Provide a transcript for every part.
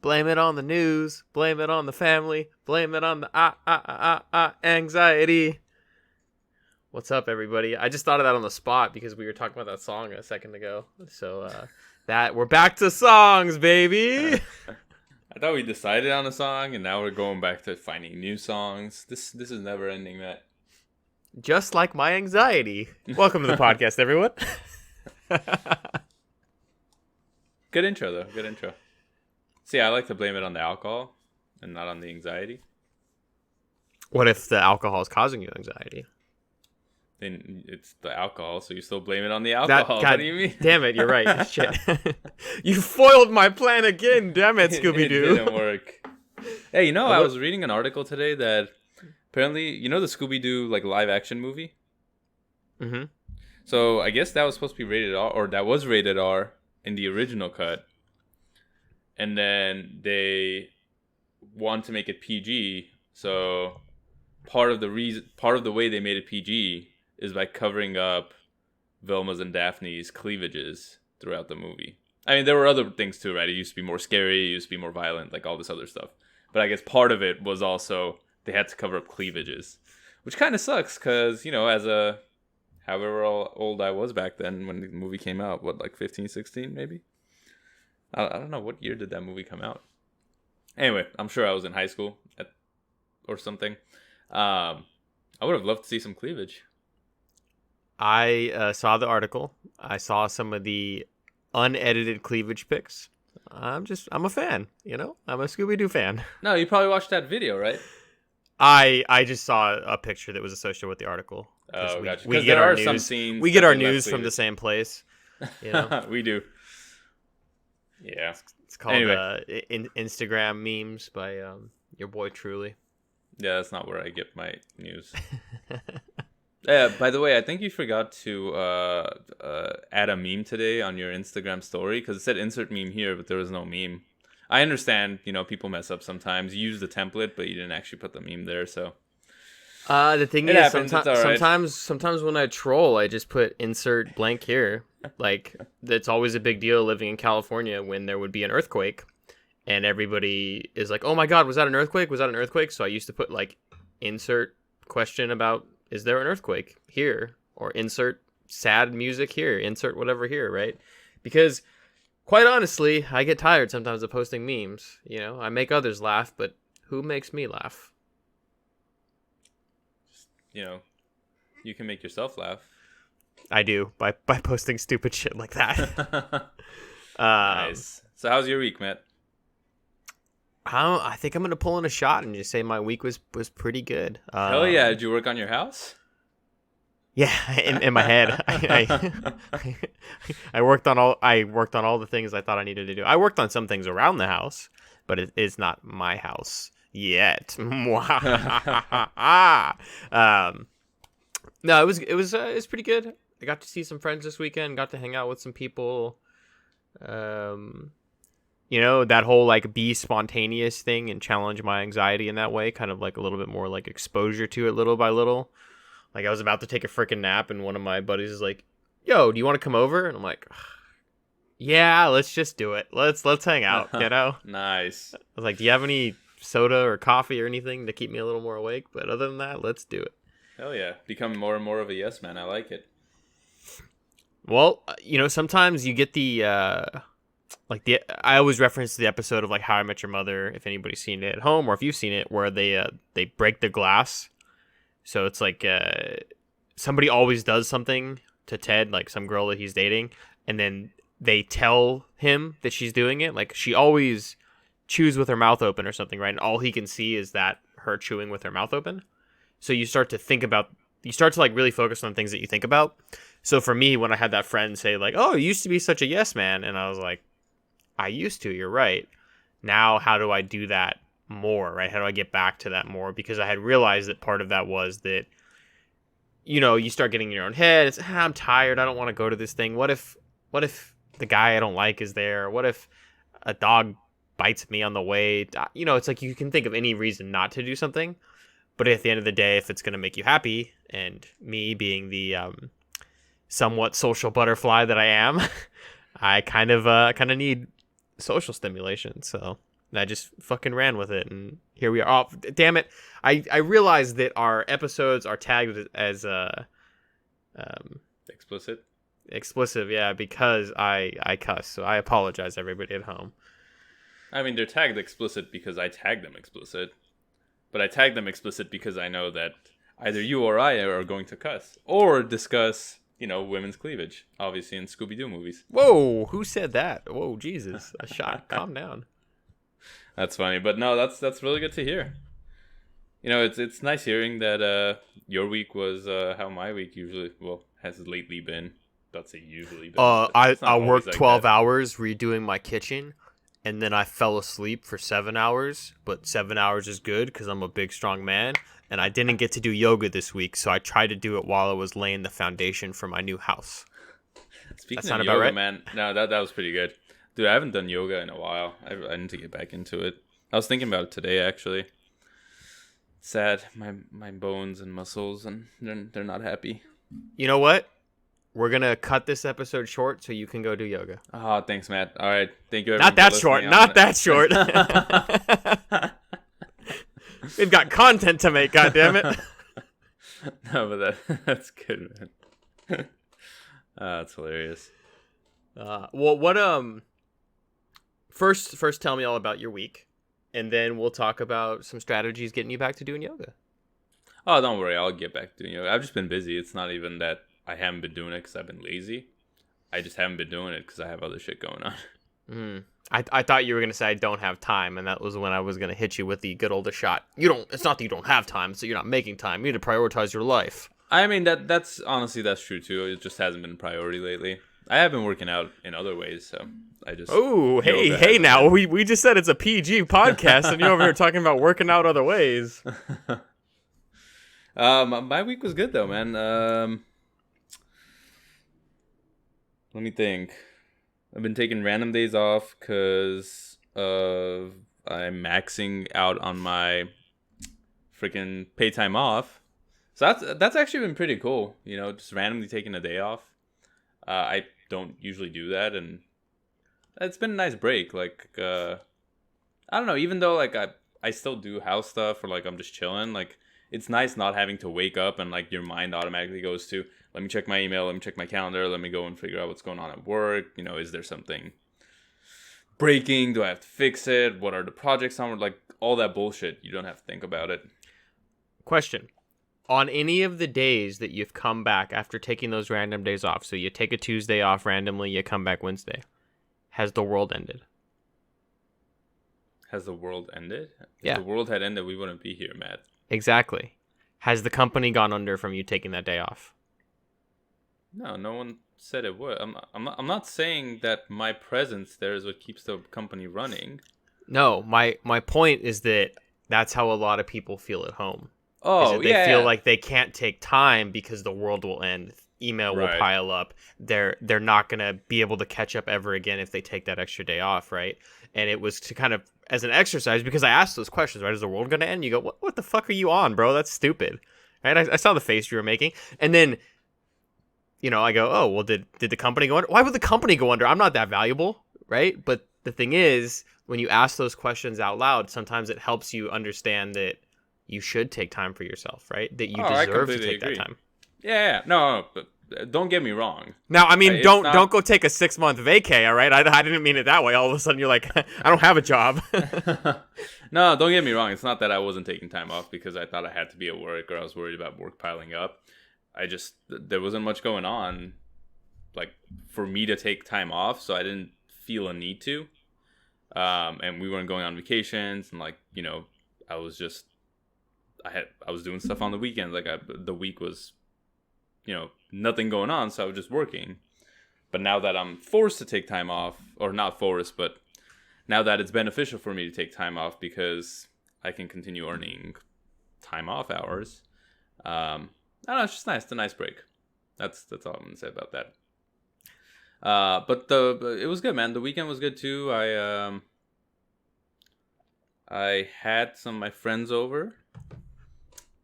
Blame it on the news. Blame it on the family. Blame it on the anxiety. What's up, everybody? I just thought of that on the spot because we were talking about that song a second ago. So that we're back to songs, baby. I thought we decided on a song, and now we're going back to finding new songs. This is never ending, Matt. Just like my anxiety. Welcome to the podcast, everyone. Good intro, though. Good intro. See, I like to blame it on the alcohol and not on the anxiety. What if the alcohol is causing you anxiety? Then it's the alcohol, so you still blame it on the alcohol. God, what do you mean? Damn it, you're right. Shit. You foiled my plan again. Damn it, Scooby-Doo. It didn't work. Hey, I was reading an article today that apparently, the Scooby-Doo like live action movie? Mm-hmm. So I guess that was supposed to be rated R, or that was rated R in the original cut. And then they want to make it PG. So part of the way they made it PG is by covering up Velma's and Daphne's cleavages throughout the movie. I mean, there were other things too, right? It used to be more scary, it used to be more violent, like all this other stuff. But I guess part of it was also they had to cover up cleavages, which kind of sucks because, as a however old I was back then when the movie came out, what, like 15, 16 maybe? I don't know, what year did that movie come out? Anyway, I'm sure I was in high school or something. I would have loved to see some cleavage. I saw the article. I saw some of the unedited cleavage pics. I'm a fan, I'm a Scooby-Doo fan. No, you probably watched that video, right? I just saw a picture that was associated with the article. Oh, gotcha. We Because get there our are news, some scenes. we get our news from the same place. We do. Yeah. It's called Instagram memes by your boy Truly. Yeah, that's not where I get my news. Yeah, by the way, I think you forgot to add a meme today on your Instagram story because it said insert meme here, but there was no meme. I understand, people mess up sometimes. You use the template, but you didn't actually put the meme there, so. The thing it is, happens, it's all right. sometimes when I troll, I just put insert blank here. Like, it's always a big deal living in California when there would be an earthquake, and everybody is like, "Oh my God, was that an earthquake? Was that an earthquake?" So I used to put like insert question about, is there an earthquake here, or insert sad music here, insert whatever here, right? Because quite honestly, I get tired sometimes of posting memes. I make others laugh, but who makes me laugh? You can make yourself laugh. I do by posting stupid shit like that. Nice. So how's your week, Matt? I think I'm gonna pull in a shot and just say my week was pretty good. Hell yeah! Did you work on your house? Yeah, in my head, I worked on all the things I thought I needed to do. I worked on some things around the house, but it is not my house yet. No, it was pretty good. I got to see some friends this weekend. Got to hang out with some people. That whole like be spontaneous thing and challenge my anxiety in that way, kind of like a little bit more like exposure to it little by little. Like I was about to take a freaking nap and one of my buddies is like, "Yo, do you want to come over?" And I'm like, "Yeah, let's just do it. Let's hang out." Nice. I was like, "Do you have any soda or coffee or anything to keep me a little more awake?" But other than that, let's do it. Hell yeah. Become more and more of a yes man. I like it. Well, sometimes you get I always reference the episode of like How I Met Your Mother, if anybody's seen it at home or if you've seen it, where they break the glass. So it's like somebody always does something to Ted, like some girl that he's dating, and then they tell him that she's doing it. Like she always chews with her mouth open or something, right? And all he can see is that her chewing with her mouth open. So you start to like really focus on things that you think about. So for me, when I had that friend say like, "Oh, you used to be such a yes man," and I was like, I used to, you're right. Now, how do I do that more, right? How do I get back to that more? Because I had realized that part of that was that, you start getting in your own head. It's, I'm tired. I don't want to go to this thing. What if the guy I don't like is there? What if a dog bites me on the way? It's like you can think of any reason not to do something. But at the end of the day, if it's going to make you happy, and me being the somewhat social butterfly that I am, I kind of need social stimulation. So And I just fucking ran with it, and here we are. Oh, damn it! I realized that our episodes are tagged as Explicit. explicit, yeah, because I cuss. So I apologize, everybody at home. I mean, they're tagged explicit because I tagged them explicit, but I tagged them explicit because I know that either you or I are going to cuss or discuss, women's cleavage, obviously in Scooby-Doo movies. Whoa, who said that? Whoa, Jesus, a shot. Calm down. That's funny, but no, that's really good to hear. It's nice hearing that your week was how my week has lately been. Let's say usually been. I worked like 12 that. hours redoing my kitchen, and then I fell asleep for 7 hours. But 7 hours is good because I'm a big, strong man, and I didn't get to do yoga this week, so I tried to do it while I was laying the foundation for my new house. Speaking sound of about yoga, right? man, no, that was pretty good. Dude, I haven't done yoga in a while. I need to get back into it. I was thinking about it today, actually. Sad, my bones and muscles, and they're not happy. You know what? We're gonna cut this episode short so you can go do yoga. Oh, thanks, Matt. All right, thank you. Not that short. Not that short. We've got content to make. God damn it. No, but that's good, man. That's hilarious. Well, first tell me all about your week, and then we'll talk about some strategies getting you back to doing yoga. Oh, don't worry. I'll get back to doing yoga. I've just been busy. It's not even that I haven't been doing it because I've been lazy. I just haven't been doing it because I have other shit going on. I thought you were gonna say I don't have time, and that was when I was gonna hit you with the good old shot. It's not that you don't have time, so you're not making time. You need to prioritize your life. I mean, that's honestly, that's true too. It just hasn't been a priority lately. I have been working out in other ways, so I just... Oh, hey, now, we just said it's a PG podcast, and you're over here talking about working out other ways. My week was good, though, man. Let me think. I've been taking random days off because I'm maxing out on my freaking pay time off. So that's actually been pretty cool, just randomly taking a day off. I don't usually do that, and it's been a nice break. Like, I don't know, even though, like, I still do house stuff, or, like, I'm just chilling, like, it's nice not having to wake up and, like, your mind automatically goes to, let me check my email, let me check my calendar, let me go and figure out what's going on at work, is there something breaking, do I have to fix it, what are the projects on, like, all that bullshit, you don't have to think about it. Question. On any of the days that you've come back after taking those random days off, so you take a Tuesday off randomly, you come back Wednesday, has the world ended? Has the world ended? Yeah. If the world had ended, we wouldn't be here, Matt. Exactly. Has the company gone under from you taking that day off? No one said it would. I'm not saying that my presence there is what keeps the company running. No, my point is that that's how a lot of people feel at home. Oh, they feel like they can't take time because the world will end. Email will pile up. They're not gonna be able to catch up ever again if they take that extra day off, right? And it was to kind of as an exercise because I asked those questions, right? Is the world gonna end? You go, what the fuck are you on, bro? That's stupid, right? I saw the face you were making, and then I go, oh well, did the company go under? Why would the company go under? I'm not that valuable, right? But the thing is, when you ask those questions out loud, sometimes it helps you understand that you should take time for yourself, right? That you deserve to take that time. Yeah. No, but don't get me wrong. Now, I mean, don't go take a 6-month vacay, all right? I didn't mean it that way. All of a sudden, you're like, I don't have a job. No, don't get me wrong. It's not that I wasn't taking time off because I thought I had to be at work or I was worried about work piling up. There wasn't much going on, like, for me to take time off, so I didn't feel a need to. And we weren't going on vacations, and, like, I was doing stuff on the weekends. Like, the week was, nothing going on, so I was just working. But now that I'm forced to take time off, or not forced, but now that it's beneficial for me to take time off because I can continue earning time off hours, I don't know, it's just nice. It's a nice break. That's all I'm gonna say about that. But it was good, man. The weekend was good too. I had some of my friends over,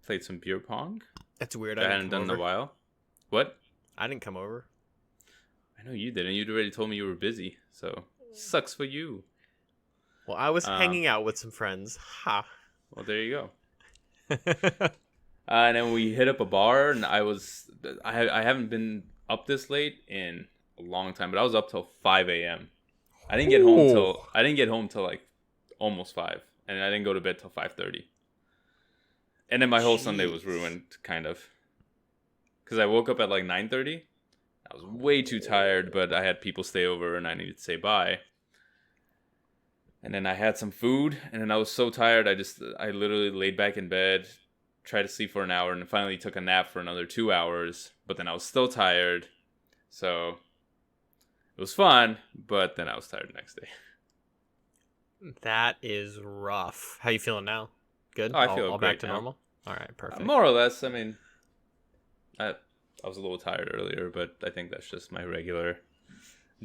played some beer pong. That's weird. I hadn't done in a while. What? I didn't come over. I know you didn't. You'd already told me you were busy, so sucks for you. Well, I was Um, hanging out with some friends. Ha. well, there you go. And then we hit up a bar, and I haven't been up this late in a long time, but I was up till 5 a.m. Ooh. I didn't get home till like almost 5, and I didn't go to bed till 5:30. And then my whole Sunday was Jeez. ruined, kind of, because I woke up at like 9:30. I was way too tired, but I had people stay over, and I needed to say bye. And then I had some food, and then I was so tired, I literally laid back in bed, tried to sleep for an hour, and finally took a nap for another 2 hours. But then I was still tired, so it was fun. But then I was tired the next day. That is rough. How you feeling now? Good? Oh, I feel All back great to now. normal? All right, perfect. More or less. I mean, I was a little tired earlier, but I think that's just my regular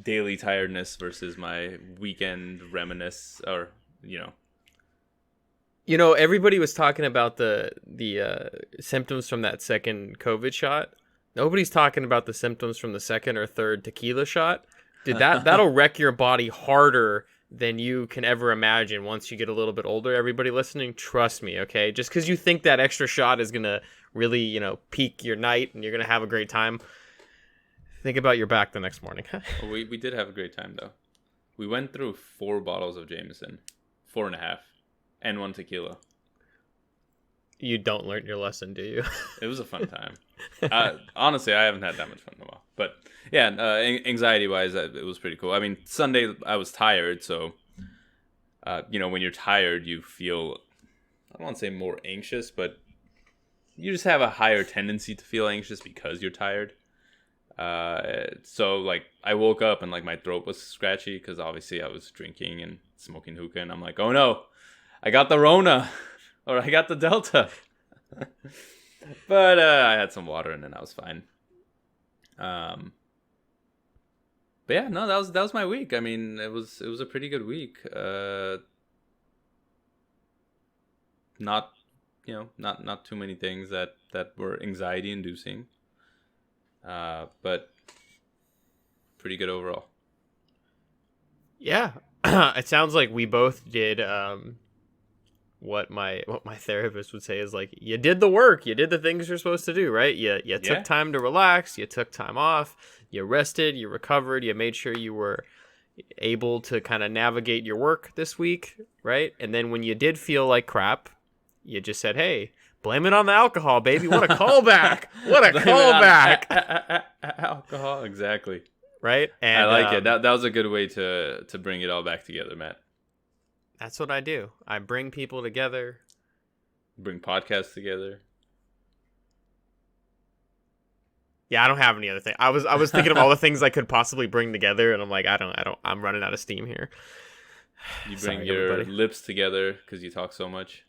daily tiredness versus my weekend reminisce, or you know. Everybody was talking about the symptoms from that second COVID shot. Nobody's talking about the symptoms from the second or third tequila shot. Dude, that'll wreck your body harder than you can ever imagine once you get a little bit older. Everybody listening, trust me, okay? Just because you think that extra shot is gonna really, peak your night and you're gonna have a great time, think about your back the next morning. Well, we did have a great time though. We went through 4 bottles of Jameson, 4.5, and 1 tequila. You don't learn your lesson, do you? It was a fun time. Honestly, I haven't had that much fun in a while. But yeah, anxiety-wise, it was pretty cool. I mean, Sunday I was tired, so when you're tired, you feel, I don't want to say more anxious, but you just have a higher tendency to feel anxious because you're tired. So like I woke up and like my throat was scratchy because obviously I was drinking and smoking hookah, and I'm like, oh no, I got the Rona or I got the Delta. But I had some water and then I was fine. But yeah, no, that was my week. I mean, it was a pretty good week. Not not too many things that were anxiety inducing. But pretty good overall. Yeah. It sounds like we both did what my therapist would say is like, you did the work, you did the things you're supposed to do, right? You Yeah. took time to relax, you took time off, you rested, you recovered, you made sure you were able to kind of navigate your work this week, right? And then when you did feel like crap, you just said, hey, blame it on the alcohol, baby. What a callback. What a callback. Alcohol, exactly. Right? And I like it. That was a good way to bring it all back together, Matt. that's what I do. I bring people together. Bring podcasts together. Yeah, I don't have any other thing. I was thinking of all the things I could possibly bring together, and I'm like, I'm running out of steam here. You bring Sorry, your everybody. lips together because you talk so much.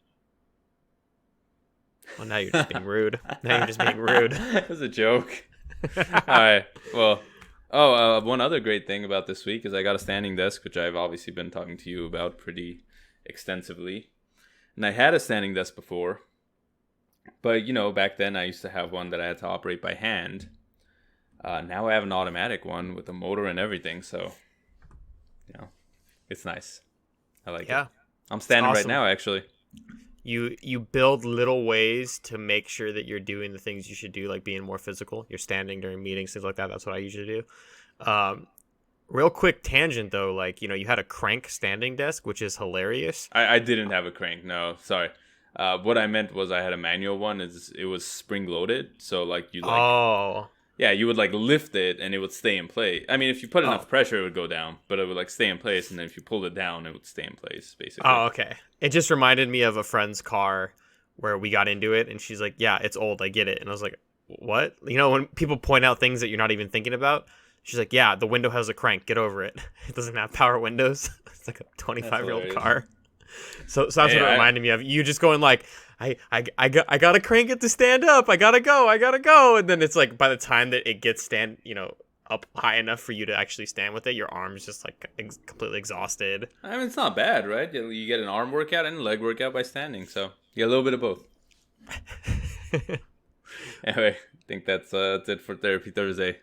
Well, now you're just being rude. Now you're just being rude. It was a joke. All right. Well, one other great thing about this week is I got a standing desk, which I've obviously been talking to you about pretty extensively. And I had a standing desk before, but back then I used to have one that I had to operate by hand. Now I have an automatic one with a motor and everything, so it's nice. I like it. I'm standing right awesome. now, actually. You build little ways to make sure that you're doing the things you should do, like being more physical. You're standing during meetings, things like that. That's what I usually do. Real quick tangent though, like you had a crank standing desk, which is hilarious. I didn't have a crank. No, sorry. What I meant was I had a manual one. It was spring loaded, so like you would like lift it and it would stay in place. I mean, if you put enough pressure, it would go down, but it would like stay in place. And then if you pulled it down, it would stay in place, basically. Oh, okay. It just reminded me of a friend's car where we got into it, and she's like, "Yeah, it's old. I get it." And I was like, "What?" When people point out things that you're not even thinking about, she's like, "Yeah, the window has a crank. Get over it. It doesn't have power windows." It's like a 25-year-old car. So that's what it reminded me of. You just going like, I gotta crank it to stand up. I gotta go. And then it's like by the time that it gets up high enough for you to actually stand with it, your arm's just like completely exhausted. I mean, it's not bad, right? You get an arm workout and a leg workout by standing, so you get a little bit of both. Anyway, I think that's it for Therapy Thursday.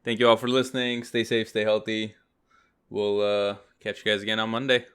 Thank you all for listening. Stay safe, stay healthy. We'll catch you guys again on Monday.